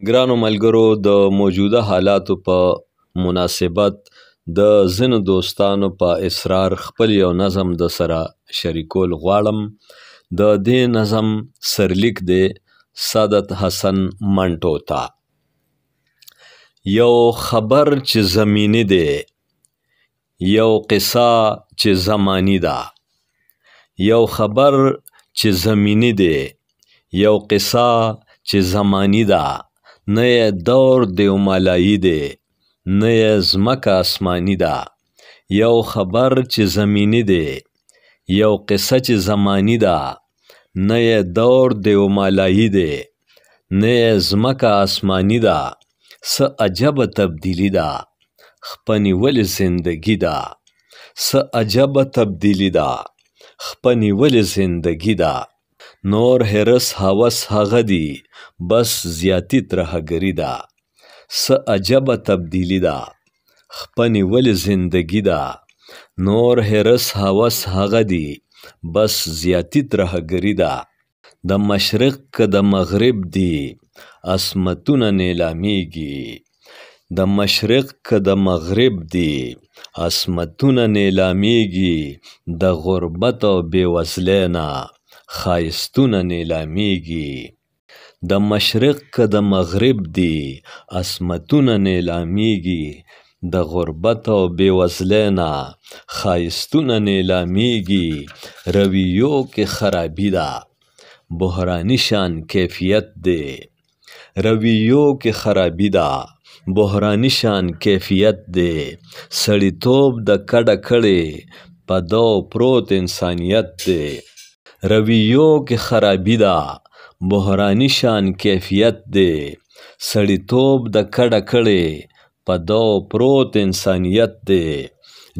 ګرانو ملګرو، د موجوده حالاتو په مناسبت د ځینو دوستانو په اصرار خپل یو نظم د سره شریکول غواړم. د دې نظم سرلیک دی سعادت حسن منټو ته. یو خبر چې زمینی دی، یو قصه چې زمانی ده. یو خبر چې زمینی دی، یو قصه چې زمانی ده. نه یې دور دیومالایی دی، نه یې ځمکه اسماني ده. یو خبر چې زمینی دی، یو قصه چې زمانی ده. نه یې دور دیومالایی دی، نه یې ځمکه اسماني ده. څه عجبه تبدیلی ده، خپنیولې زندگی ده. څه عجبه تبدیلی ده، خپنیولې زندگی ده. نور حرس هوس هغه دی، بس زیاتی ترهګری ده. څه عجبه تبدیلی ده، خپنیولې زندگی ده. نور حرس هوس هغه دی، بس زیاتی ترهګری ده. د مشرق که د مغرب دی، عصمتونه نیلامیږي. د مشرق که د مغرب دی، عصمتونه نیلامیږي. د غربت او بېوزلۍ نه ښایستونه نیلامیږي. د مشرق که د مغرب دی، عصمتونه نیلامیږي. د غربت او بېوزلۍ نه ښایستونه نیلامیږي. رویو کې خرابي ده، بحراني شان کیفیت دی. رویو کې خرابي ده، بحراني شان کیفیت دی. سړیتوب د کډه کړې په دو پروت انسانیت دی. رویو کې خرابي ده، بحراني شان کیفیت دی. سړیتوب د کډه کړې په دو پروت انسانیت دی.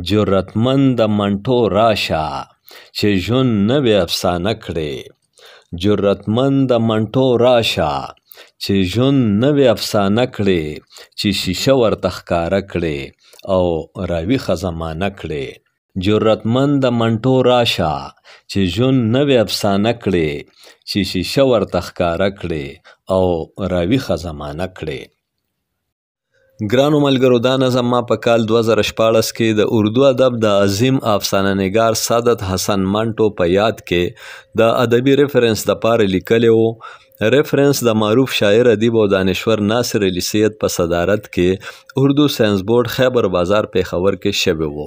جرأتمند منټو راشه چې ژوند نوې افسانه کړې. جرأتمند منټو راشه چې ژوند نوې افسانه کړې. چې شیشه ورته ښکاره کړې او راویښه زمانه کړې. جرأتمند منټو راشه چې ژوند نوې افسانه کړې. چې شیشه ورته ښکاره کړې او راویښه زمانه کړې. ګرانو ملګرو، دا نظم ما په کال 2014 کې د اردو ادب د عظیم افسانه نگار سعادت حسن منټو په یاد کې د ادبي ریفرنس دپاره لیکلی و. ریفرنس د معروف شاعر ادیب او دانشور ناصر علي سید په صدارت کې اردو ساینس بورډ خیبر بازار پېښور کې شوی و.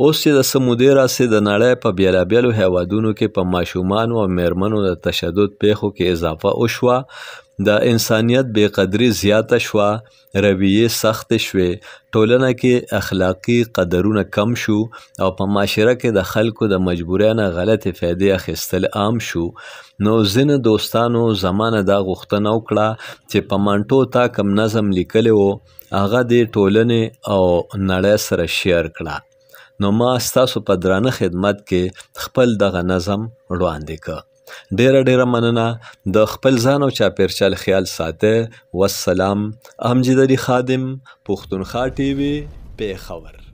اوس چې د څه مودې راسې د نړۍ په بیلابیلو هیوادونو کې په ماشومانو او میرمنو د تشدد پیښو کې اضافه وشوه. د انسانیت بېقدري زیاته شوه، رویې سختې شوې، ټولنه کې اخلاقي قدرونه کم شو او په معاشره کې د خلکو د مجبورۍ نه غلطې فایدې اخیستل عام شو. نو ځینو دوستانو زما نه دا غوښتنه وکړه چې په منټو تا کوم نظم لیکلی و هغه دې ټولنې او نړۍ سره شیر کړه. نو ما ستاسو په درانه خدمت کې خپل دغه نظم وړاندې کړ. ډیره مننه. د خپل ځان او چاپېرچال خیال ساتئ. والسلام. امجد علي خادم، پښتونخوا ټي وي، پېښور.